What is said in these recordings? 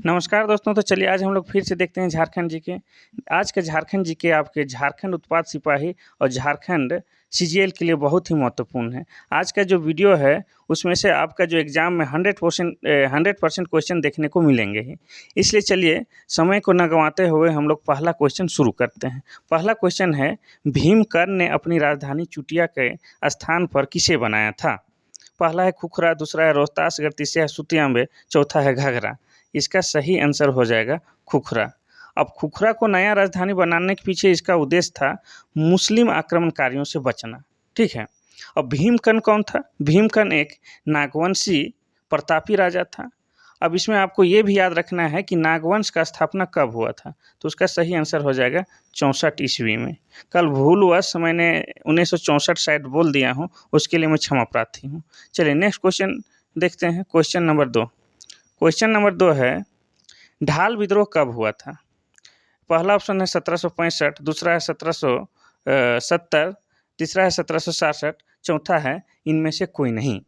नमस्कार दोस्तों, तो चलिए आज हम लोग फिर से देखते हैं झारखंड जीके। आज का झारखंड जीके आपके झारखंड उत्पाद सिपाही और झारखंड सीजीएल के लिए बहुत ही महत्वपूर्ण है। आज का जो वीडियो है उसमें से आपका जो एग्ज़ाम में 100% क्वेश्चन देखने को मिलेंगे ही। इसलिए चलिए समय को न गंवाते हुए हम लोग पहला क्वेश्चन शुरू करते हैं। पहला क्वेश्चन है, भीमकर्ण ने अपनी राजधानी चुटिया के स्थान पर किसे बनाया था? पहला है खुखरा, दूसरा है रोहतासगढ़, तीसरा है सुतियांबे, चौथा है घाघरा। इसका सही आंसर हो जाएगा खुखरा। अब खुखरा को नया राजधानी बनाने के पीछे इसका उद्देश्य था मुस्लिम आक्रमणकारियों से बचना। ठीक है। अब भीमकर्ण कौन था? भीमकर्ण एक नागवंशी प्रतापी राजा था। अब इसमें आपको ये भी याद रखना है कि नागवंश का स्थापना कब हुआ था, तो उसका सही आंसर हो जाएगा 64 ईस्वी में। कल भूलवश मैंने 1964 शायद बोल दिया हूँ, उसके लिए मैं क्षमा प्रार्थी हूँ। चलिए नेक्स्ट क्वेश्चन देखते हैं। Question number 2। क्वेश्चन नंबर 2 है, ढाल विद्रोह कब हुआ था? पहला ऑप्शन है 1765, दूसरा है 1770, तीसरा है 1767, चौथा है इनमें से कोई नहीं।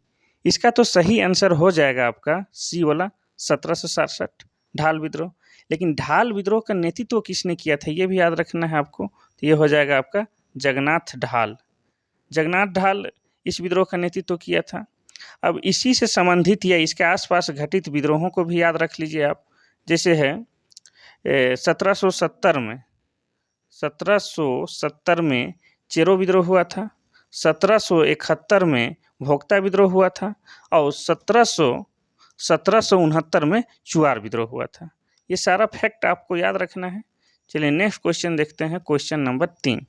इसका तो सही आंसर हो जाएगा आपका सी वाला 1767 ढाल विद्रोह। लेकिन ढाल विद्रोह का नेतृत्व किसने किया था ये भी याद रखना है आपको। तो ये हो जाएगा आपका जगन्नाथ ढाल। जगन्नाथ ढाल इस विद्रोह का नेतृत्व किया था। अब इसी से संबंधित या इसके आसपास घटित विद्रोहों को भी याद रख लीजिए आप। जैसे है 1770 में चेरो विद्रोह हुआ था, 1771 में भोक्ता विद्रोह हुआ था और 1769 में चुआर विद्रोह हुआ था। ये सारा फैक्ट आपको याद रखना है। चलिए नेक्स्ट क्वेश्चन देखते हैं। Question number 3।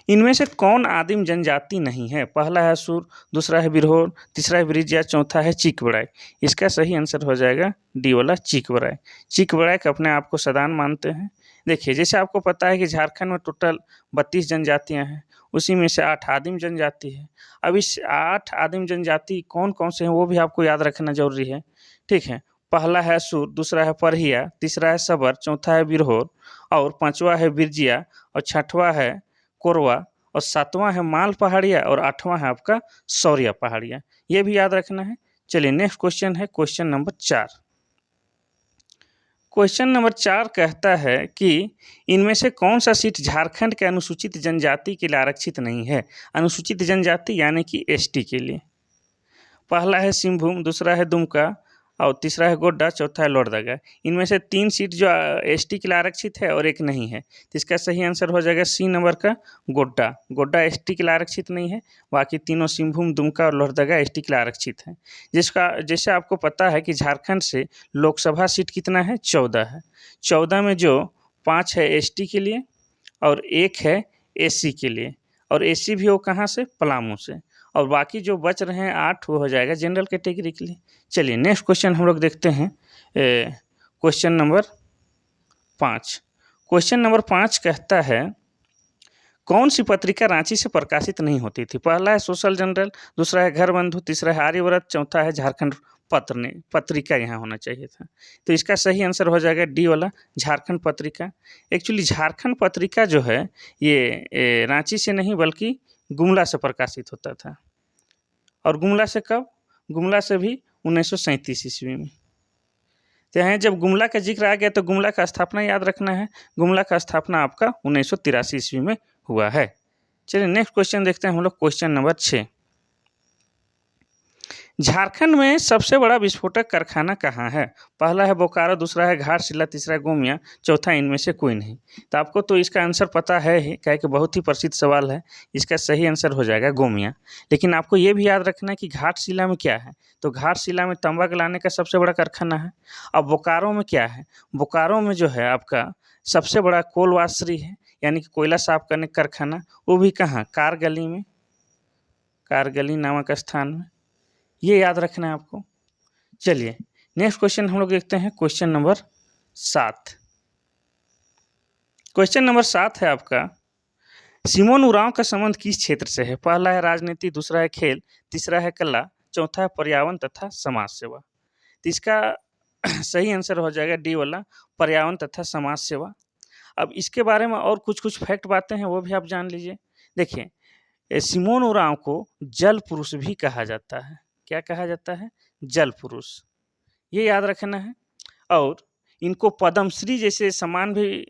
इनमें से कौन आदिम जनजाति नहीं है? पहला है सुर, दूसरा है बिरहोर, तीसरा है ब्रिजिया, चौथा है चीकबराय। इसका सही आंसर हो जाएगा डी वाला चीकबराय। चीकबराय का अपने आप को सदान मानते हैं। देखिए जैसे आपको पता है कि झारखंड में टोटल 32 जनजातियां हैं, उसी में से 8 आदिम जनजाति है। अब इस 8 आदिम जनजाति कौन कौन से हैं वो भी आपको याद रखना जरूरी है। ठीक है। पहला है सुर, दूसरा है परहिया, तीसरा है सबर, चौथा है बिरहोर और पांचवा है बिरजिया और छठवां है कोरवा और सातवां है माल पहाड़िया और आठवां है आपका सौरिया पहाड़िया। ये भी याद रखना है। चलिए नेक्स्ट क्वेश्चन है क्वेश्चन नंबर 4। क्वेश्चन नंबर 4 कहता है कि इनमें से कौन सा सीट झारखंड के अनुसूचित जनजाति के लिए आरक्षित नहीं है? अनुसूचित जनजाति यानी कि एसटी के लिए। पहला है सिंहभूम, दूसरा है दुमका और तीसरा है गोड्डा, चौथा है लोहरदगा। इनमें से 3 सीट जो एसटी के लिए आरक्षित है और एक नहीं है, तो इसका सही आंसर हो जाएगा सी नंबर का गोड्डा। गोड्डा एसटी के लिए आरक्षित नहीं है, बाकी तीनों सिंहभूम, दुमका और लोहरदगा एसटी के लिए आरक्षित है। जिसका जैसे आपको पता है कि झारखंड से लोकसभा सीट कितना है? 14 है। 14 में जो 5 है एसटी के लिए और 1 है एससी के लिए, और एससी भी वो कहाँ से? पलामू से। और बाकी जो बच रहे हैं 8 वो हो जाएगा जनरल कैटेगरी के लिए। चलिए नेक्स्ट क्वेश्चन हम लोग देखते हैं। Question number 5। क्वेश्चन नंबर 5 कहता है, कौन सी पत्रिका रांची से प्रकाशित नहीं होती थी? पहला है सोशल जनरल, दूसरा है घर बंधु, तीसरा है आर्यव्रत, चौथा है झारखंड पत्रिका यहाँ होना चाहिए था। तो इसका सही आंसर हो जाएगा डी वाला झारखंड पत्रिका। एक्चुअली झारखंड पत्रिका जो है ये रांची से नहीं बल्कि गुमला से प्रकाशित होता था। और गुमला से कब? गुमला से भी 1937 ईस्वी में। तो यहाँ जब गुमला का जिक्र आ गया तो गुमला का स्थापना याद रखना है। गुमला का स्थापना आपका 1983 ईस्वी में हुआ है। चलिए नेक्स्ट क्वेश्चन देखते हैं हम लोग। Question number 6। झारखंड में सबसे बड़ा विस्फोटक कारखाना कहाँ है? पहला है बोकारो, दूसरा है घाटशिला, तीसरा है गोमिया, चौथा इनमें से कोई नहीं। तो आपको तो इसका आंसर पता है ही, क्या कि बहुत ही प्रसिद्ध सवाल है। इसका सही आंसर हो जाएगा गोमिया। लेकिन आपको ये भी याद रखना है कि घाटशिला में क्या है। तो घाटशिला में तांबा गलाने का सबसे बड़ा कारखाना है। अब बोकारो में क्या है? बोकारो में जो है आपका सबसे बड़ा कोल वाशरी है, यानी कि कोयला साफ करने का कारखाना। वो भी कहाँ? कारगली में, कारगली नामक स्थान में। ये याद रखना है आपको। चलिए नेक्स्ट क्वेश्चन हम लोग देखते हैं। Question number 7। क्वेश्चन नंबर 7 है आपका, सिमोन उरांव का संबंध किस क्षेत्र से है? पहला है राजनीति, दूसरा है खेल, तीसरा है कला, चौथा है पर्यावरण तथा समाज सेवा। तो इसका सही आंसर हो जाएगा डी वाला पर्यावरण तथा समाज सेवा। अब इसके बारे में और कुछ कुछ फैक्ट बातें हैं वो भी आप जान लीजिए। देखिए सिमोन उरांव को जल पुरुष भी कहा जाता है। क्या कहा जाता है? जल पुरुष। ये याद रखना है। और इनको पद्मश्री जैसे सम्मान भी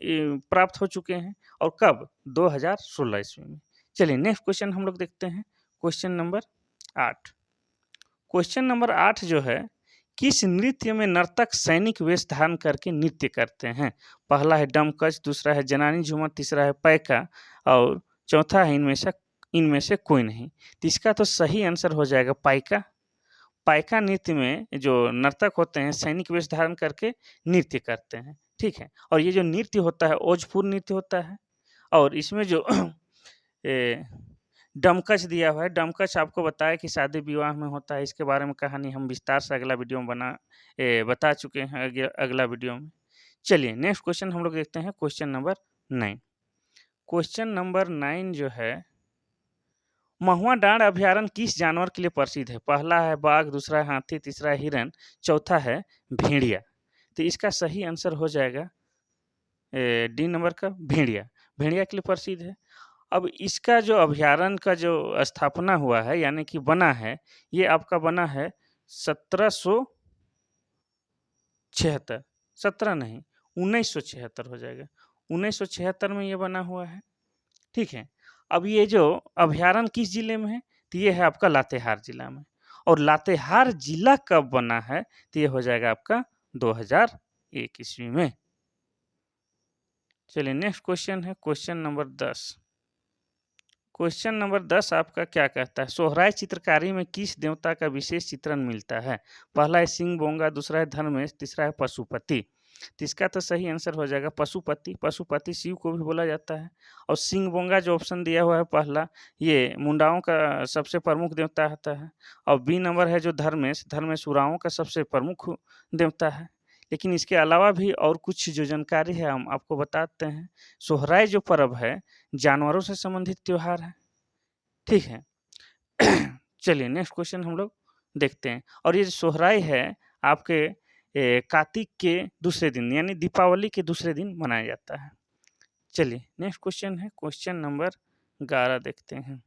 प्राप्त हो चुके हैं। और कब? 2016 ईस्वी में। चलिए नेक्स्ट क्वेश्चन हम लोग देखते हैं, क्वेश्चन नंबर 8। क्वेश्चन नंबर 8 जो है, किस नृत्य में नर्तक सैनिक वेश धारण करके नृत्य करते हैं? पहला है डमकच, दूसरा है जनानी झूमर, तीसरा है पैका और चौथा है इनमें से कोई नहीं। तो इसका तो सही आंसर हो जाएगा पाइका। पाइका नृत्य में जो नर्तक होते हैं सैनिक वेश धारण करके नृत्य करते हैं, ठीक है। और ये जो नृत्य होता है ओजपूर्ण नृत्य होता है। और इसमें जो डमकच दिया हुआ है, डमकच आपको बताया कि शादी विवाह में होता है। इसके बारे में कहानी हम विस्तार से अगला वीडियो में बता चुके हैं अगला वीडियो में। चलिए नेक्स्ट क्वेश्चन हम लोग देखते हैं, क्वेश्चन नंबर 9। क्वेश्चन नंबर 9 जो है, महुआ डांड अभयारण्य किस जानवर के लिए प्रसिद्ध है? पहला है बाघ, दूसरा है हाथी, तीसरा है हिरन, चौथा है भेड़िया। तो इसका सही आंसर हो जाएगा डी नंबर का भेड़िया। भेड़िया के लिए प्रसिद्ध है। अब इसका जो अभयारण्य का जो स्थापना हुआ है यानी कि बना है, ये आपका बना है 1776, 17 नहीं 1976 हो जाएगा। 1976 में ये बना हुआ है, ठीक है। अब ये जो अभयारण्य किस जिले में है? तो ये है आपका लातेहार जिला में। और लातेहार जिला कब बना है? तो ये हो जाएगा आपका 2001 ईस्वी में। चलिए नेक्स्ट क्वेश्चन है, क्वेश्चन नंबर 10। क्वेश्चन नंबर 10 आपका क्या कहता है? सोहराय चित्रकारी में किस देवता का विशेष चित्रण मिलता है? पहला है सिंह बोंगा, दूसरा है धर्मेश, तीसरा है पशुपति। तो इसका तो सही आंसर हो जाएगा पशुपति। पशुपति शिव को भी बोला जाता है। और सिंह बोंगा जो ऑप्शन दिया हुआ है पहला, ये मुंडाओं का सबसे प्रमुख देवता होता है। और बी नंबर है जो धर्मेश, धर्मेश उराओं का सबसे प्रमुख देवता है। लेकिन इसके अलावा भी और कुछ जो जानकारी है हम आपको बताते हैं। सोहराय जो पर्व है जानवरों से संबंधित त्योहार है, ठीक है। चलिए नेक्स्ट क्वेश्चन हम लोग देखते हैं। और ये जो सोहराय है आपके कार्तिक के दूसरे दिन यानी दीपावली के दूसरे दिन मनाया जाता है। चलिए नेक्स्ट क्वेश्चन है, क्वेश्चन नंबर 11 देखते हैं।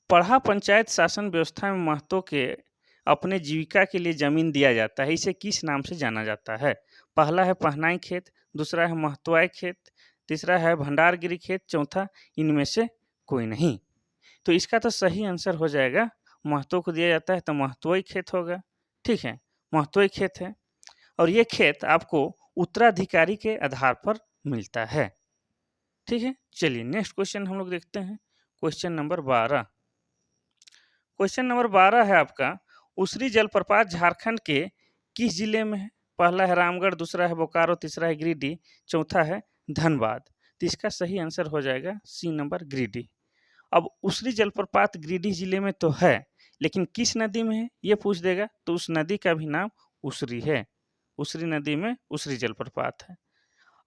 पढ़ा पंचायत शासन व्यवस्था में महतो के अपने जीविका के लिए जमीन दिया जाता है, इसे किस नाम से जाना जाता है? पहला है पहनाई खेत, दूसरा है महतोआई खेत, तीसरा है भंडारगिरी खेत, चौथा इनमें से कोई नहीं। तो इसका तो सही आंसर हो जाएगा, महतो को दिया जाता है तो महतोई खेत होगा, ठीक है। महतोई खेत है। और ये खेत आपको उत्तराधिकारी के आधार पर मिलता है, ठीक है। चलिए नेक्स्ट क्वेश्चन हम लोग देखते हैं, क्वेश्चन नंबर 12। क्वेश्चन नंबर 12 है आपका, उसरी जलप्रपात झारखंड के किस जिले में है? पहला है रामगढ़, दूसरा है बोकारो, तीसरा है गिरिडीह, चौथा है धनबाद। तो इसका सही आंसर हो जाएगा सी नंबर गिरिडीह। अब उसरी जलप्रपात गिरिडीह जिले में तो है, लेकिन किस नदी में है ये पूछ देगा तो उस नदी का भी नाम उसरी है। उसरी नदी में उसरी जलप्रपात है।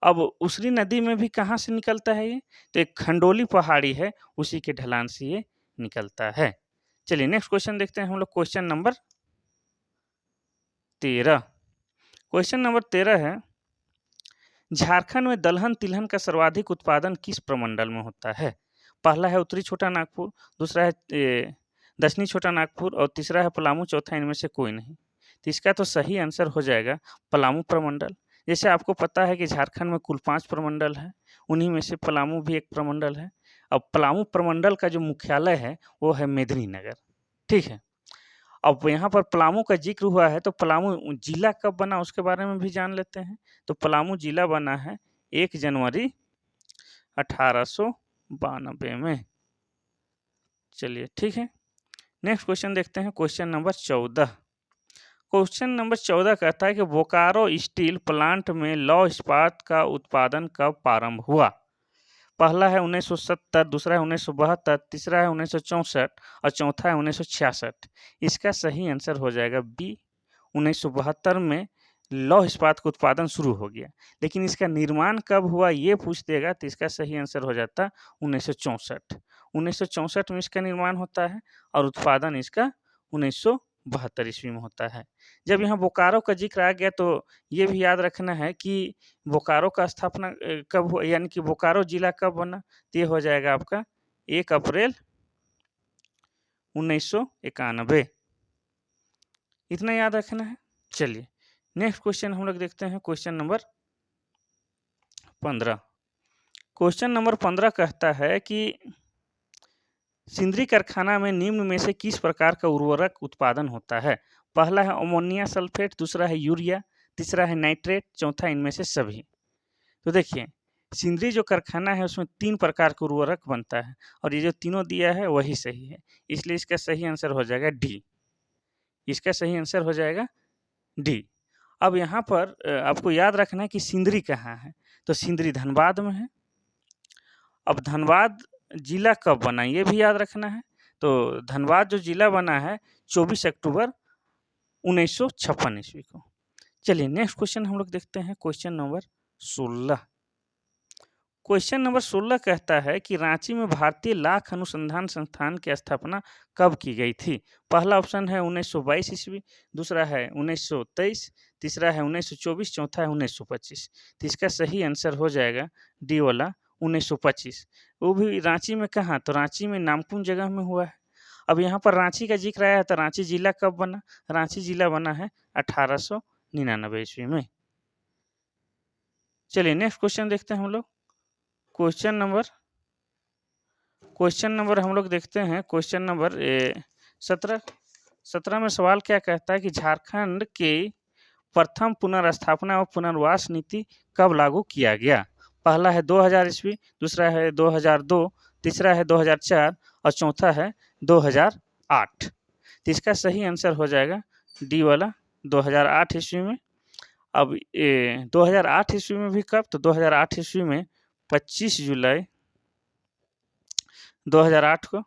अब उसरी नदी में भी कहाँ से निकलता है ये? तो एक खंडोली पहाड़ी है, उसी के ढलान से ये निकलता है। चलिए नेक्स्ट क्वेश्चन देखते हैं हम लोग, क्वेश्चन नंबर 13। क्वेश्चन नंबर 13 है, झारखंड में दलहन तिलहन का सर्वाधिक उत्पादन किस प्रमंडल में होता है? पहला है उत्तरी छोटा नागपुर, दूसरा है दक्षिणी छोटा नागपुर और तीसरा है पलामू, चौथा इनमें से कोई नहीं। तो इसका तो सही आंसर हो जाएगा पलामू प्रमंडल। जैसे आपको पता है कि झारखंड में कुल 5 प्रमंडल है, उन्हीं में से पलामू भी एक प्रमंडल है। अब पलामू प्रमंडल का जो मुख्यालय है वो है मेदिनीनगर, ठीक है। अब यहाँ पर पलामू का जिक्र हुआ है तो पलामू जिला कब बना उसके बारे में भी जान लेते हैं। तो पलामू जिला बना है 1 जनवरी 1892 में। चलिए ठीक है, नेक्स्ट क्वेश्चन देखते हैं, क्वेश्चन नंबर 14। क्वेश्चन नंबर 14 कहता है कि बोकारो स्टील प्लांट में लौह इस्पात का उत्पादन कब प्रारंभ हुआ? पहला है 1970, दूसरा है 1972, तीसरा है 1964 और चौथा है 1966। इसका सही आंसर हो जाएगा बी, 1972 में लौह इस्पात का उत्पादन शुरू हो गया। लेकिन इसका निर्माण कब हुआ ये पूछ देगा तो इसका सही आंसर हो जाता 1964। 1964 में इसका निर्माण होता है और उत्पादन इसका 1972 ईस्वी में होता है। जब यहाँ बोकारो का जिक्र आ गया तो ये भी याद रखना है कि बोकारो का स्थापना कब हुआ यानी कि बोकारो जिला कब बना? तो ये हो जाएगा आपका 1 अप्रैल 1991। इतना याद रखना है। चलिए नेक्स्ट क्वेश्चन हम लोग देखते हैं, क्वेश्चन नंबर 15। क्वेश्चन नंबर 15 कहता है कि सिंदरी कारखाना में निम्न में से किस प्रकार का उर्वरक उत्पादन होता है? पहला है अमोनिया सल्फेट, दूसरा है यूरिया, तीसरा है नाइट्रेट, चौथा इनमें से सभी। तो देखिए सिंदरी जो कारखाना है उसमें 3 प्रकार के उर्वरक बनता है और ये जो तीनों दिया है वही सही है, इसलिए इसका सही आंसर हो जाएगा डी। इसका सही आंसर हो जाएगा डी। अब यहाँ पर आपको याद रखना है कि सिंदरी कहाँ है, तो सिंदरी धनबाद में है। अब धनबाद जिला कब बना ये भी याद रखना है, तो धनबाद जो जिला बना है 24 अक्टूबर 1956 ईस्वी को। चलिए नेक्स्ट क्वेश्चन हम लोग देखते हैं, क्वेश्चन नंबर 16। क्वेश्चन नंबर 16 कहता है कि रांची में भारतीय लाख अनुसंधान संस्थान की स्थापना कब की गई थी? पहला ऑप्शन है 1922 ईस्वी, दूसरा है 1923, तीसरा है 1924, चौथा है 1925। तो इसका सही आंसर हो जाएगा डी वाला 1925। वो भी रांची में कहाँ? तो रांची में नामकुम जगह में हुआ है। अब यहाँ पर रांची का जिक्र आया है, तो रांची जिला कब बना? रांची जिला बना है 1899 ईस्वी में। चलिए नेक्स्ट क्वेश्चन देखते हैं हम लोग, क्वेश्चन नंबर हम लोग देखते हैं, क्वेश्चन नंबर 17। 17 में सवाल क्या कहता है कि झारखंड के प्रथम पुनर्स्थापना और पुनर्वास नीति कब लागू किया गया? पहला है 2000 ईस्वी, दूसरा है 2002, तीसरा है 2004 और चौथा है 2008। तो इसका सही आंसर हो जाएगा डी वाला 2008 ईस्वी में। अब 2008 ईस्वी में भी कब? तो 2008 ईस्वी में 25 जुलाई 2008 को।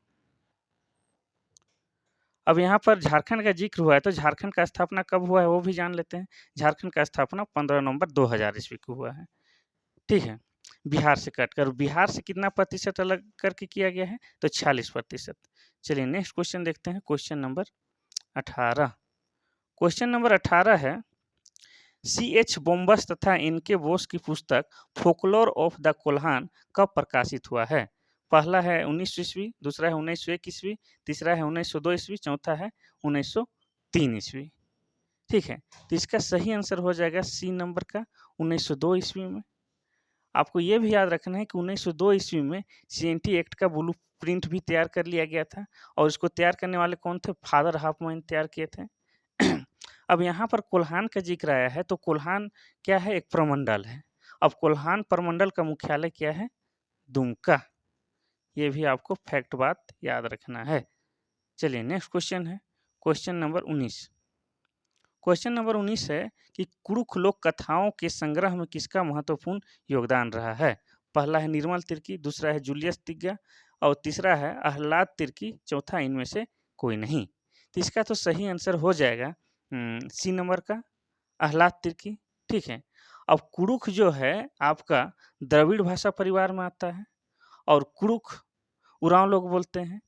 अब यहाँ पर झारखंड का जिक्र हुआ है, तो झारखंड का स्थापना कब हुआ है वो भी जान लेते हैं। झारखंड का स्थापना 15 नवंबर 2000 ईस्वी को हुआ है। ठीक है, बिहार से कटकर। बिहार से कितना प्रतिशत अलग करके किया गया है? तो 46%। चलिए नेक्स्ट क्वेश्चन देखते हैं, क्वेश्चन नंबर 18। क्वेश्चन नंबर 18 है C.H. बोम्बस तथा इनके बोस की पुस्तक फोकलोर ऑफ द कोल्हान कब प्रकाशित हुआ है? पहला है 19 ईस्वी, दूसरा है 1901 ईस्वी, तीसरा है 1902 ईस्वी, चौथा है 1903 ईस्वी। ठीक है, तो इसका सही आंसर हो जाएगा सी नंबर का 1902 ईस्वी में। आपको ये भी याद रखना है कि 1902 ईस्वी में CNT एक्ट का ब्लू प्रिंट भी तैयार कर लिया गया था और इसको तैयार करने वाले कौन थे? फादर हाफमैन तैयार किए थे। अब यहाँ पर कोल्हान का जिक्र आया है, तो कोल्हान क्या है? एक प्रमंडल है। अब कोल्हान प्रमंडल का मुख्यालय क्या है? दुमका। ये भी आपको फैक्ट बात याद रखना है। चलिए नेक्स्ट क्वेश्चन है, क्वेश्चन नंबर 19। क्वेश्चन नंबर 19 है कि कुरुख लोक कथाओं के संग्रह में किसका महत्वपूर्ण योगदान रहा है? पहला है निर्मल तिर्की, दूसरा है जूलियस तिग्गा और तीसरा है आह्लाद तिर्की, चौथा इनमें से कोई नहीं। तो इसका तो सही आंसर हो जाएगा सी नंबर का आह्लाद तिर्की। ठीक है, अब कुरुख जो है आपका द्रविड़ भाषा परिवार में आता है और कुरुख उरांव लोग बोलते हैं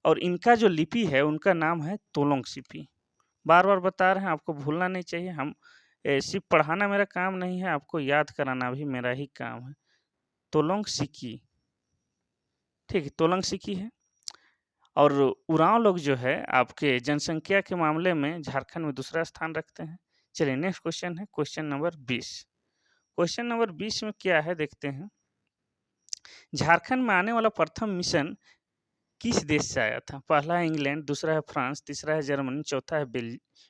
और इनका जो लिपि है उनका नाम है तोलोंग सिपी। बार बार बता रहे हैं, आपको भूलना नहीं चाहिए। हम सिर्फ पढ़ाना मेरा काम नहीं है, आपको याद कराना भी मेरा ही काम है। तोलोंग सिकी, ठीक है, तोलोंग सिकी है। और उरांव लोग जो है आपके जनसंख्या के मामले में झारखंड में दूसरा स्थान रखते हैं। चलिए नेक्स्ट क्वेश्चन है, क्वेश्चन नंबर 20। क्वेश्चन नंबर 20 में क्या है देखते हैं, झारखंड में आने वाला प्रथम मिशन किस देश से आया था? पहला है इंग्लैंड, दूसरा है फ्रांस, तीसरा है जर्मनी, चौथा है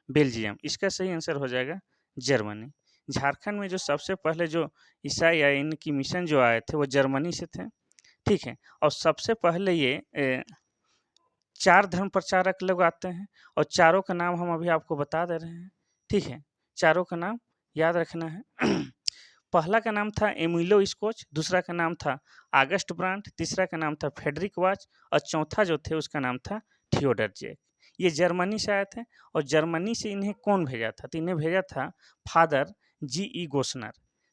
बेल्जियम। इसका सही आंसर हो जाएगा जर्मनी। झारखंड में जो सबसे पहले जो ईसाई या इनकी मिशन जो आए थे वो जर्मनी से थे। ठीक है, और सबसे पहले ये 4 धर्म प्रचारक लोग आते हैं और चारों का नाम हम अभी आपको बता दे रहे हैं। ठीक है, चारों का नाम याद रखना है। पहला का नाम था एमिलो स्कोच, दूसरा का नाम था आगस्ट ब्रांट, तीसरा का नाम था फेडरिक वाच और चौथा जो थे उसका नाम था थियोडर जैक। ये जर्मनी से आए थे और जर्मनी से इन्हें कौन भेजा था? तो इन्हें भेजा था फादर जी.ई. गोस्नर।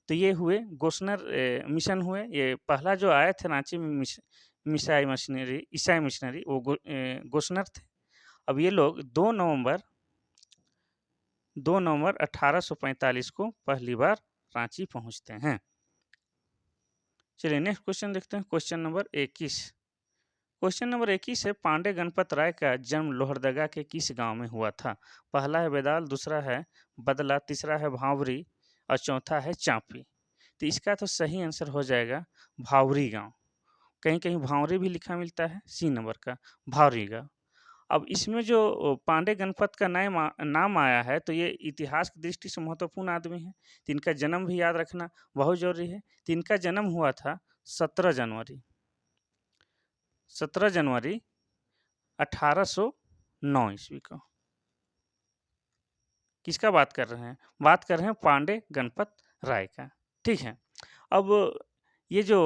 तो ये हुए गोस्नर मिशन हुए। ये पहला जो आए थे रांची में ईसाई मिशनरी वो गोस्नर थे। अब ये लोग 2 नवंबर 1845 को पहली बार रांची पहुंचते हैं। चलिए नेक्स्ट क्वेश्चन देखते हैं, क्वेश्चन नंबर 21। क्वेश्चन नंबर 21 है, पांडे गणपत राय का जन्म लोहरदगा के किस गांव में हुआ था? पहला है बेदाल, दूसरा है बदला, तीसरा है भावरी और चौथा है चांपी। तो इसका तो सही आंसर हो जाएगा भावरी गांव। कहीं कहीं भावरी भी लिखा मिलता है, सी नंबर का भावरी गांव। अब इसमें जो पांडे गणपत का नाम आया है, तो ये इतिहास की दृष्टि से महत्वपूर्ण आदमी है, तो इनका जन्म भी याद रखना बहुत जरूरी है। तो इनका जन्म हुआ था 17 जनवरी 1809 ईस्वी को। किसका बात कर रहे हैं? बात कर रहे हैं पांडे गणपत राय का। ठीक है। अब ये जो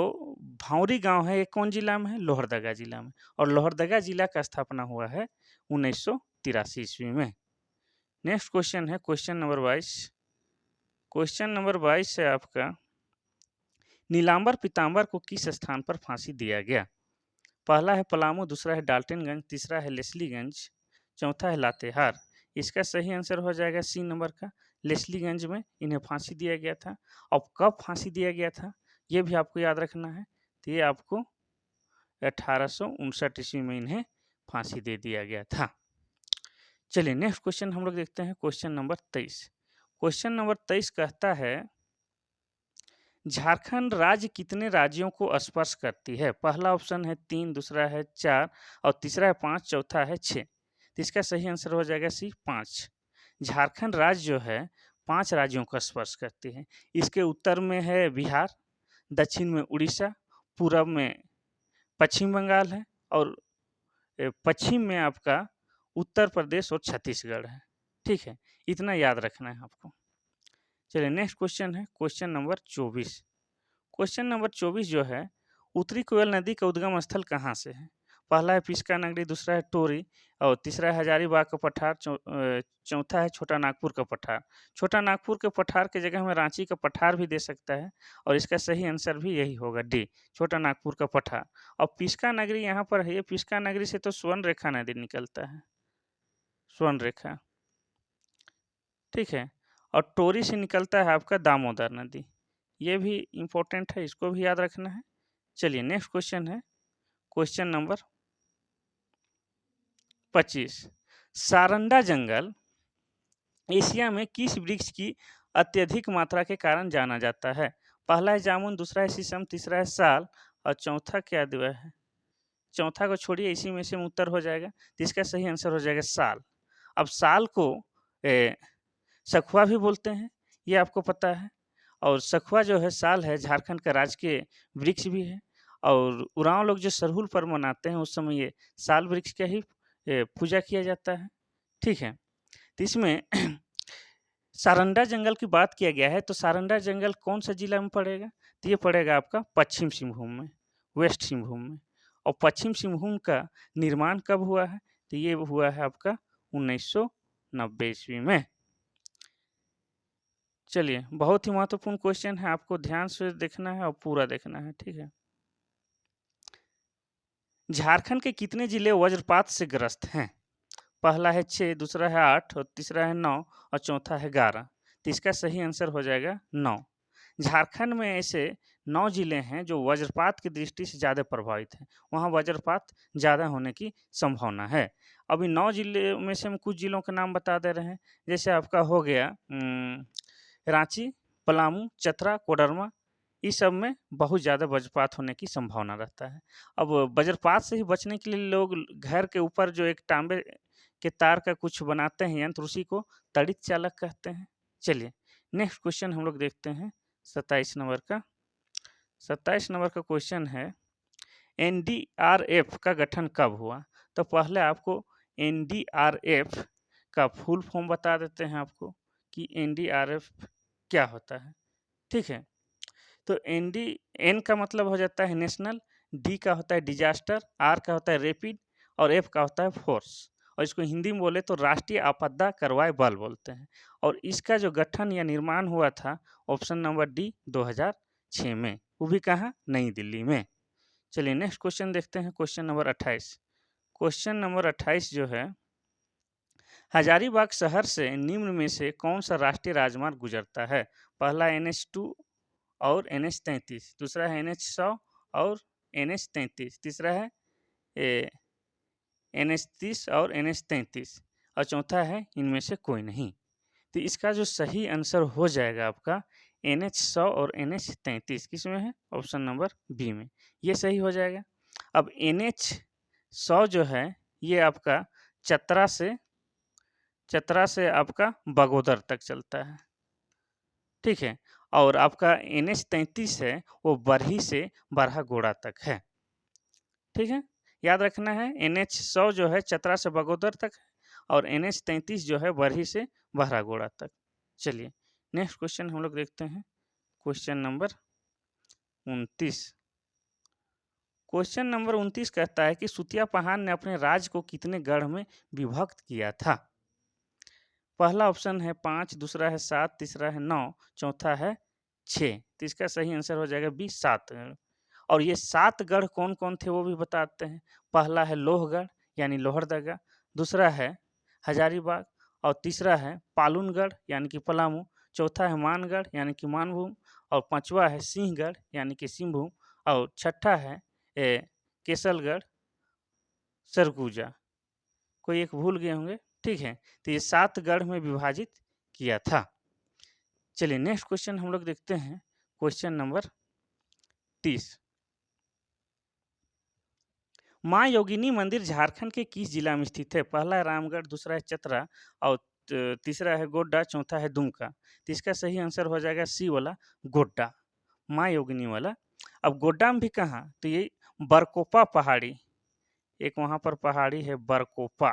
भांवरी गांव है, ये कौन जिला में है? लोहरदगा जिला में। और लोहरदगा जिला का स्थापना हुआ है 1983 ईस्वी में। नेक्स्ट क्वेश्चन है क्वेश्चन नंबर 22। क्वेश्चन नंबर 22 है आपका, नीलांबर पीतांबर को किस स्थान पर फांसी दिया गया? पहला है पलामू, दूसरा है डाल्टनगंज, तीसरा है लेस्लीगंज, चौथा है लातेहार। इसका सही आंसर हो जाएगा सी नंबर का, लेस्लीगंज में इन्हें फांसी दिया गया था। अब कब फांसी दिया गया था ये भी आपको याद रखना है। तो ये आपको 1859 ईस्वी में इन्हें फांसी दे दिया गया था। चलिए नेक्स्ट क्वेश्चन हम लोग देखते हैं, क्वेश्चन नंबर 23। क्वेश्चन नंबर 23 कहता है, झारखंड राज्य कितने राज्यों को स्पर्श करती है? पहला ऑप्शन है 3, दूसरा है 4 और तीसरा है 5, चौथा है 6। तो इसका सही आंसर हो जाएगा सी 5। झारखंड राज्य जो है 5 राज्यों को स्पर्श करती है। इसके उत्तर में है बिहार, दक्षिण में उड़ीसा, पूरब में पश्चिम बंगाल है और पश्चिम में आपका उत्तर प्रदेश और छत्तीसगढ़ है। ठीक है, इतना याद रखना है आपको। चलिए नेक्स्ट क्वेश्चन है क्वेश्चन नंबर 24। क्वेश्चन नंबर 24 जो है, उत्तरी कोयल नदी का उद्गम स्थल कहाँ से है? पहला है पिस्का नगरी, दूसरा है टोरी और तीसरा है हजारीबाग का पठार, चौथा है छोटा नागपुर का पठार। छोटा नागपुर के पठार के जगह में रांची का पठार भी दे सकता है और इसका सही आंसर भी यही होगा, डी, छोटा नागपुर का पठार। और पिस्का नगरी यहाँ पर है, ये पिस्का नगरी से तो स्वर्ण रेखा नदी निकलता है, स्वर्ण रेखा। ठीक है, और टोरी से निकलता है आपका दामोदर नदी। ये भी इम्पोर्टेंट है, इसको भी याद रखना है। चलिए नेक्स्ट क्वेश्चन है क्वेश्चन नंबर 25। सारंडा जंगल एशिया में किस वृक्ष की अत्यधिक मात्रा के कारण जाना जाता है? पहला है जामुन, दूसरा है शीशम, तीसरा है साल और चौथा क्या दिया है? चौथा को छोड़िए, इसी में से उत्तर हो जाएगा, तो इसका सही आंसर हो जाएगा साल। अब साल को सखुआ भी बोलते हैं, ये आपको पता है। और सखुआ जो है, साल है, झारखंड का राजकीय वृक्ष भी है। और उरांव लोग जो सरहुल पर्व मनाते हैं उस समय ये साल वृक्ष का ही पूजा किया जाता है। ठीक है, तो इसमें सारंडा जंगल की बात किया गया है, तो सारंडा जंगल कौन सा जिला में पड़ेगा? तो ये पड़ेगा आपका पश्चिम सिंहभूम में, वेस्ट सिंहभूम में। और पश्चिम सिंहभूम का निर्माण कब हुआ है? तो ये हुआ है आपका 1990 ईस्वी में। चलिए, बहुत ही महत्वपूर्ण क्वेश्चन है, आपको ध्यान से देखना है और पूरा देखना है। ठीक है, झारखंड के कितने जिले वज्रपात से ग्रस्त हैं? पहला है 6, दूसरा है 8 और तीसरा है 9 और चौथा है 11। तो इसका सही आंसर हो जाएगा 9। झारखंड में ऐसे 9 जिले हैं जो वज्रपात की दृष्टि से ज़्यादा प्रभावित हैं, वहाँ वज्रपात ज़्यादा होने की संभावना है। अभी 9 जिले में से हम कुछ जिलों के नाम बता दे रहे हैं, जैसे आपका हो गया रांची, पलामू, चतरा, कोडरमा, इस सब में बहुत ज़्यादा वज्रपात होने की संभावना रहता है। अब वज्रपात से ही बचने के लिए लोग घर के ऊपर जो एक तांबे के तार का कुछ बनाते हैं यंत्र, उसी को तड़ित चालक कहते हैं। चलिए नेक्स्ट क्वेश्चन हम लोग देखते हैं 27 नंबर का। 27 नंबर का क्वेश्चन है, एनडीआरएफ का गठन कब हुआ? तो पहले आपको एनडीआरएफ का फुल फॉर्म बता देते हैं आपको कि एनडीआरएफ क्या होता है। ठीक है, तो एन का मतलब हो जाता है नेशनल, डी का होता है डिजास्टर, आर का होता है रैपिड और एफ का होता है फोर्स। और इसको हिंदी में बोले तो राष्ट्रीय आपदा कार्रवाई बल बोलते हैं। और इसका जो गठन या निर्माण हुआ था ऑप्शन नंबर डी 2006 में, वो भी कहाँ? नई दिल्ली में। चलिए नेक्स्ट क्वेश्चन देखते हैं, क्वेश्चन नंबर 28। क्वेश्चन नंबर 28 जो है, हजारीबाग शहर से निम्न में से कौन सा राष्ट्रीय राजमार्ग गुजरता है? पहला NH2 और NH33, दूसरा है NH100 और NH33, तीसरा है NH30 और NH33 और चौथा है इनमें से कोई नहीं। तो इसका जो सही आंसर हो जाएगा आपका NH100 और NH33 किस में है? ऑप्शन नंबर बी में, ये सही हो जाएगा। अब NH100 जो है ये आपका चतरा से आपका बगोदर तक चलता है, ठीक है। और आपका NH33 है वो बरही से बरहागोड़ा तक है, ठीक है। याद रखना है NH100 जो है चतरा से बगोदर तक है और NH33 जो है बरही से बहरागोड़ा तक। चलिए नेक्स्ट क्वेश्चन हम लोग देखते हैं, क्वेश्चन नंबर 29। क्वेश्चन नंबर 29 कहता है कि सुतिया पहाड़ ने अपने राज्य को कितने गढ़ में विभक्त किया था? पहला ऑप्शन है 5, दूसरा है 7, तीसरा है 9, चौथा है 6। तो इसका सही आंसर हो जाएगा बी 7। और ये 7 गढ़ कौन कौन थे वो भी बताते हैं। पहला है लोहगढ़ यानी लोहरदगा, दूसरा है हजारीबाग और तीसरा है पालूनगढ़ यानी कि पलामू, चौथा है मानगढ़ यानी कि मानभूम और पांचवा है सिंहगढ़ यानी कि सिंहभूम और छठा है केसलगढ़ सरगुजा। कोई एक भूल गए होंगे, ठीक है। तो ये 7 गढ़ में विभाजित किया था। चलिए नेक्स्ट क्वेश्चन हम लोग देखते हैं, क्वेश्चन नंबर 30। माँ योगिनी मंदिर झारखंड के किस जिला में स्थित है? पहला है रामगढ़, दूसरा है चतरा और तीसरा है गोड्डा, चौथा है दुमका। तो इसका सही आंसर हो जाएगा सी वाला गोड्डा, माँ योगिनी वाला। अब गोड्डा में भी कहाँ? तो ये बरकोपा पहाड़ी, एक वहाँ पर पहाड़ी है बरकोपा,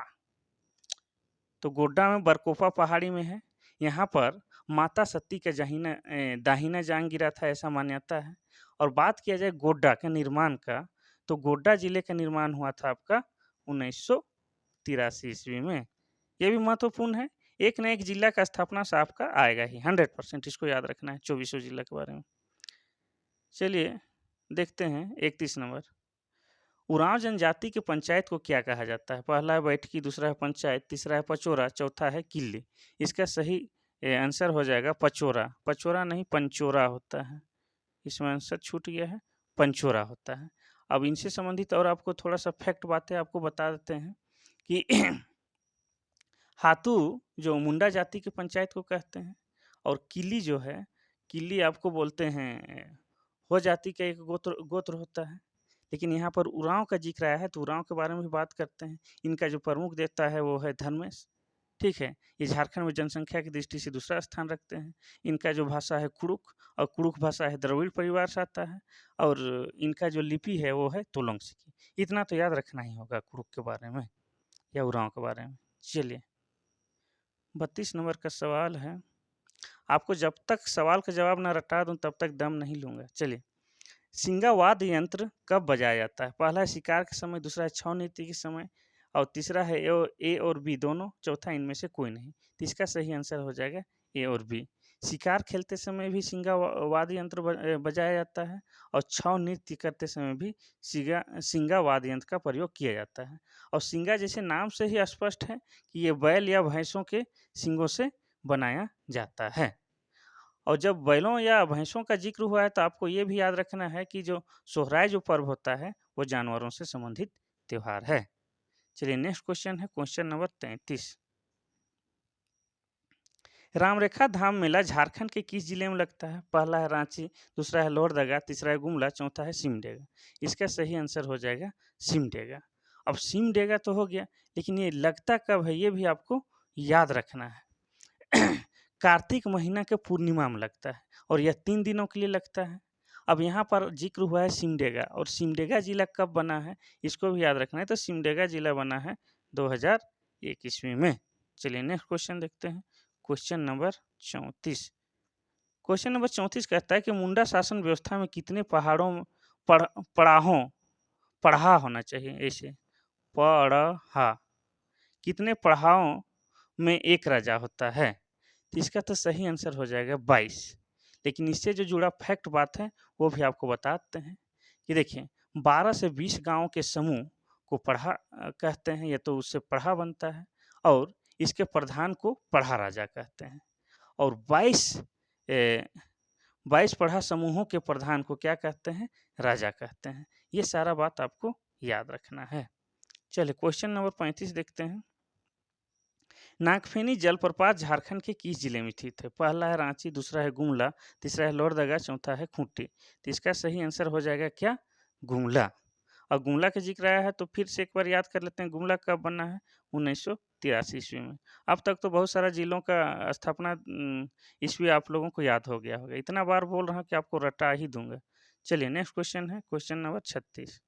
तो गोड्डा में बरकोपा पहाड़ी में है। यहाँ पर माता सती का दाहिना जांग गिरा था ऐसा मान्यता है। और बात किया जाए गोड्डा के निर्माण का, तो गोड्डा जिले का निर्माण हुआ था आपका 1983 ईस्वी में। ये भी महत्वपूर्ण है, एक न एक जिला का स्थापना से आपका आएगा ही 100%, इसको याद रखना है 24 जिला के बारे में। चलिए देखते हैं 31 नंबर। उरांव जनजाति के पंचायत को क्या कहा जाता है? पहला है बैठकी, दूसरा है पंचायत, तीसरा है पचोरा, चौथा है किल्ली। इसका सही आंसर हो जाएगा पचोरा। पचोरा नहीं पंचोरा होता है, इसमें आंसर छूट गया है, पंचोरा होता है। अब इनसे संबंधित और आपको थोड़ा सा फैक्ट बातें आपको बता देते हैं कि हाथू जो मुंडा जाति के पंचायत को कहते हैं और किल्ली जो है, किल्ली आपको बोलते हैं हो जाति का एक गोत्र होता है। लेकिन यहाँ पर उरांव का जिक्र आया है तो उरांव के बारे में भी बात करते हैं। इनका जो प्रमुख देवता है वो है धर्मेश, ठीक है। ये झारखंड में जनसंख्या की दृष्टि से दूसरा स्थान रखते हैं। इनका जो भाषा है कुड़ुक और कुड़ुक भाषा है द्रविड़ परिवार से आता है और इनका जो लिपि है वो है तोलंगसिकी। इतना तो याद रखना ही होगा कुड़ुक के बारे में या उरांव के बारे में। चलिए 32 नंबर का सवाल है, आपको जब तक सवाल का जवाब ना रटा दूं तब तक दम नहीं लूंगा। चलिए, सिंगा वाद्य यंत्र कब बजाया जाता है? पहला है शिकार के समय, दूसरा है छौ नृत्य के समय और तीसरा है ए और बी दोनों, चौथा इनमें से कोई नहीं। तो इसका सही आंसर हो जाएगा ए और बी। शिकार खेलते समय भी सिंगा वाद्य यंत्र बजाया जाता है और छौ नृत्य करते समय भी सिंगा वाद्य यंत्र का प्रयोग किया जाता है। और सिंगा जैसे नाम से ही स्पष्ट है कि ये बैल या भैंसों के सिंगों से बनाया जाता है। और जब बैलों या भैंसों का जिक्र हुआ है तो आपको ये भी याद रखना है कि जो सोहराय जो पर्व होता है वो जानवरों से संबंधित त्योहार है। चलिए नेक्स्ट क्वेश्चन है, क्वेश्चन नंबर 33। रामरेखा धाम मेला झारखंड के किस जिले में लगता है? पहला है रांची, दूसरा है लोहरदगा, तीसरा है गुमला, चौथा है सिमडेगा। इसका सही आंसर हो जाएगा सिमडेगा। अब सिमडेगा तो हो गया, लेकिन ये लगता कब है ये भी आपको याद रखना है। कार्तिक महीना के पूर्णिमा में लगता है और यह 3 दिनों के लिए लगता है। अब यहाँ पर जिक्र हुआ है सिमडेगा और सिमडेगा जिला कब बना है इसको भी याद रखना है। तो सिमडेगा जिला बना है 2001 ईस्वी में। चलिए नेक्स्ट क्वेश्चन देखते हैं, क्वेश्चन नंबर 34। क्वेश्चन नंबर 34 कहता है कि मुंडा शासन व्यवस्था में कितने पहाड़ों पढ़ पड़ाहों पढ़ा होना चाहिए, ऐसे पढ़ा, कितने पढ़ाओं में एक राजा होता है? तो इसका तो सही आंसर हो जाएगा 22। लेकिन इससे जो जुड़ा फैक्ट बात है वो भी आपको बताते हैं कि देखिए 12 से 20 गांव के समूह को पढ़ा कहते हैं, या तो उससे पढ़ा बनता है और इसके प्रधान को पढ़ा राजा कहते हैं। और 22 पढ़ा समूहों के प्रधान को क्या कहते हैं? राजा कहते हैं। ये सारा बात आपको याद रखना है। चलिए क्वेश्चन नंबर 35 देखते हैं। नागफेनी जलप्रपात झारखंड के किस जिले में स्थित है? पहला है रांची, दूसरा है गुमला, तीसरा है लोहरदगा, चौथा है खूंटी। तो इसका सही आंसर हो जाएगा क्या? गुमला। और गुमला का जिक्र आया है तो फिर से एक बार याद कर लेते हैं, गुमला कब बना है? 1983 ईस्वी में। अब तक तो बहुत सारा जिलों का स्थापना ईस्वी आप लोगों को याद हो गया होगा। इतना बार बोल रहा हूँ कि आपको रटा ही दूंगा। चलिए नेक्स्ट क्वेश्चन है क्वेश्चन नंबर 36।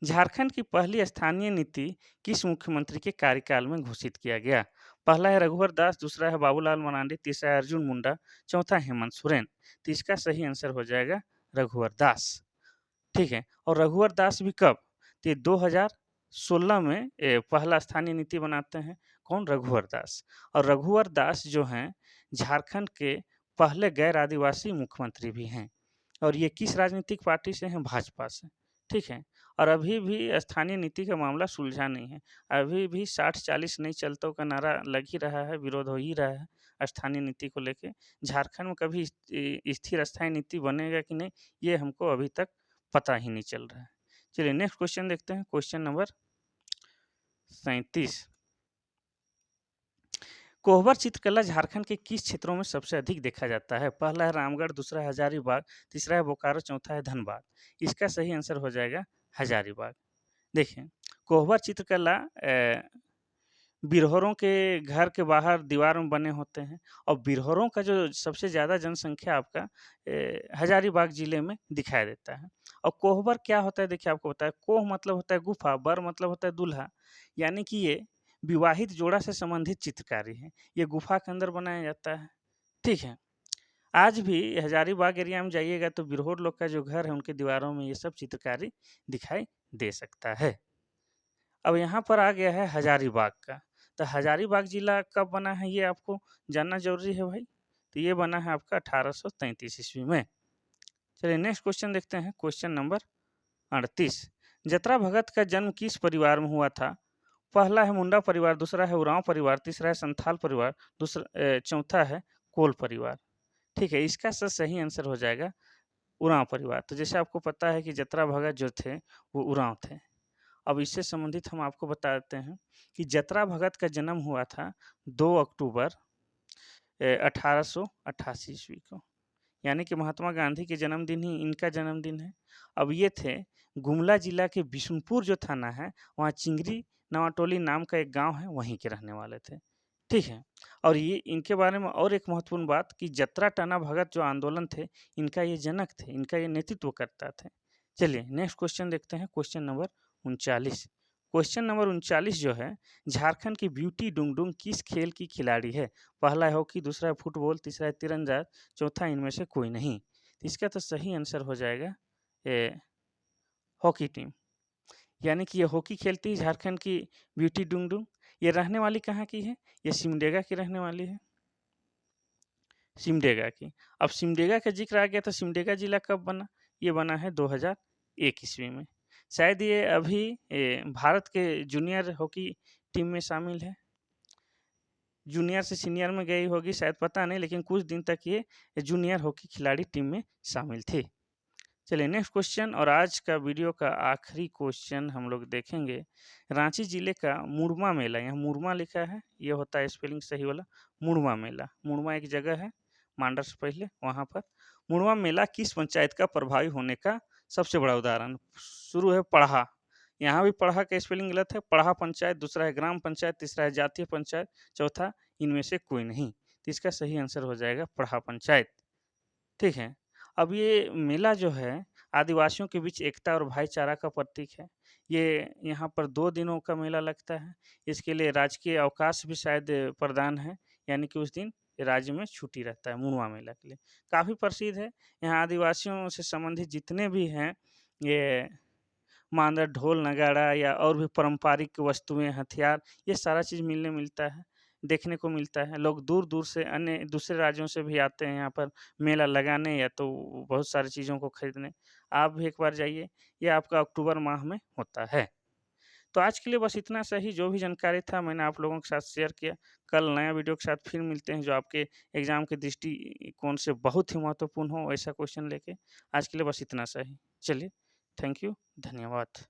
झारखंड की पहली स्थानीय नीति किस मुख्यमंत्री के कार्यकाल में घोषित किया गया? पहला है रघुवर दास, दूसरा है बाबूलाल मरांडी, तीसरा है अर्जुन मुंडा, चौथा हेमंत सोरेन। तो इसका सही आंसर हो जाएगा रघुवर दास। ठीक है, और रघुवर दास भी कब? तो ये 2016 में पहला स्थानीय नीति बनाते हैं। कौन? रघुवर दास। और रघुवर दास जो हैं झारखंड के पहले गैर आदिवासी मुख्यमंत्री भी हैं। और ये किस राजनीतिक पार्टी से हैं? भाजपा से। ठीक है, और अभी भी स्थानीय नीति का मामला सुलझा नहीं है। अभी भी 60-40 नहीं चलतों का नारा लग ही रहा है, विरोध हो ही रहा है स्थानीय नीति को लेके। झारखंड में कभी स्थिर स्थायी नीति बनेगा कि नहीं, ये हमको अभी तक पता ही नहीं चल रहा है। चलिए नेक्स्ट क्वेश्चन देखते हैं क्वेश्चन नंबर 37। कोहबर चित्रकला झारखंड के किस क्षेत्रों में सबसे अधिक देखा जाता है? पहला है रामगढ़, दूसरा है हजारीबाग, तीसरा है बोकारो, चौथा है धनबाद। इसका सही आंसर हो जाएगा हजारीबाग। देखिए, कोहबर चित्रकला बिरहोरों के घर के बाहर दीवार में बने होते हैं। और बिरहोरों का जो सबसे ज़्यादा जनसंख्या आपका हजारीबाग जिले में दिखाई देता है। और कोहबर क्या होता है? देखिए आपको बताया, कोह मतलब होता है गुफा, बर मतलब होता है दूल्हा, यानी कि ये विवाहित जोड़ा से संबंधित चित्रकारी है। ये गुफा के अंदर बनाया जाता है। ठीक है, आज भी हजारीबाग एरिया में जाइएगा तो बिरहोर लोग का जो घर है उनके दीवारों में ये सब चित्रकारी दिखाई दे सकता है। अब यहाँ पर आ गया है हजारीबाग का। तो हजारीबाग जिला कब बना है ये आपको जानना ज़रूरी है भाई। तो ये बना है आपका 1833 ईस्वी में। चलिए नेक्स्ट क्वेश्चन देखते हैं क्वेश्चन नंबर 38। जतरा भगत का जन्म किस परिवार में हुआ था? पहला है मुंडा परिवार, दूसरा है उरांव परिवार, तीसरा है संथाल परिवार, चौथा है कोल परिवार। ठीक है, इसका सही आंसर हो जाएगा उरांव परिवार। तो जैसे आपको पता है कि जतरा भगत जो थे वो उरांव थे। अब इससे संबंधित हम आपको बता देते हैं कि जतरा भगत का जन्म हुआ था 2 अक्टूबर 1888 ईस्वी को, यानी कि महात्मा गांधी के जन्मदिन ही इनका जन्मदिन है। अब ये थे गुमला जिला के बिशुनपुर जो थाना है, वहाँ चिंगरी नवाटोली नाम का एक गांव है, वहीं के रहने वाले थे। ठीक है, और ये इनके बारे में और एक महत्वपूर्ण बात कि जतरा टना भगत जो आंदोलन थे, इनका ये जनक थे, इनका ये नेतृत्व करता थे। चलिए नेक्स्ट क्वेश्चन देखते हैं क्वेश्चन नंबर 39। क्वेश्चन नंबर 39 जो है, झारखंड की ब्यूटी डुंगडुंग किस खेल की खिलाड़ी है? पहला है हॉकी, दूसरा है फुटबॉल, तीसरा है तीरंदाज, चौथा इनमें से कोई नहीं। तो इसका तो सही आंसर हो जाएगा हॉकी टीम, यानी कि ये हॉकी खेलती है झारखंड की ब्यूटी डुंगडुंग। ये रहने वाली कहाँ की है? ये सिमडेगा की रहने वाली है, सिमडेगा की। अब सिमडेगा का जिक्र आ गया तो सिमडेगा जिला कब बना? ये बना है 2001 ईस्वी में। शायद ये अभी भारत के जूनियर हॉकी टीम में शामिल है। जूनियर से सीनियर में गई होगी शायद, पता नहीं, लेकिन कुछ दिन तक ये जूनियर हॉकी खिलाड़ी टीम में शामिल थे। चलिए नेक्स्ट क्वेश्चन और आज का वीडियो का आखिरी क्वेश्चन हम लोग देखेंगे। रांची जिले का मुड़मा मेला, यहाँ मुड़मा लिखा है, ये होता है स्पेलिंग सही वाला, मुड़मा मेला। मुड़मा एक जगह है मांडर से पहले, वहाँ पर मुड़मा मेला किस पंचायत का प्रभावी होने का सबसे बड़ा उदाहरण? शुरू है पढ़ा, यहाँ भी पढ़ा का स्पेलिंग गलत है, पढ़ा पंचायत, दूसरा है ग्राम पंचायत, तीसरा है जातीय पंचायत, चौथा इनमें से कोई नहीं। तो इसका सही आंसर हो जाएगा पढ़ा पंचायत। ठीक है, अब ये मेला जो है आदिवासियों के बीच एकता और भाईचारा का प्रतीक है। ये यहाँ पर 2 दिनों का मेला लगता है। इसके लिए राजकीय अवकाश भी शायद प्रदान है, यानी कि उस दिन राज्य में छुट्टी रहता है मुड़वा मेला के लिए। काफ़ी प्रसिद्ध है, यहाँ आदिवासियों से संबंधित जितने भी हैं, ये मांदर, ढोल, नगाड़ा या और भी पारंपरिक वस्तुएँ, हथियार, ये सारा चीज़ मिलने मिलता है, देखने को मिलता है। लोग दूर-दूर से अन्य दूसरे राज्यों से भी आते हैं यहाँ पर मेला लगाने या तो बहुत सारी चीज़ों को खरीदने। आप भी एक बार जाइए, ये आपका अक्टूबर माह में होता है। तो आज के लिए बस इतना सा ही, जो भी जानकारी था मैंने आप लोगों के साथ शेयर किया। कल नया वीडियो के साथ फिर मिलते हैं जो आपके एग्ज़ाम के दृष्टिकोण से बहुत ही महत्वपूर्ण हो, ऐसा क्वेश्चन लेके। आज के लिए बस इतना सा ही। चलिए, थैंक यू, धन्यवाद।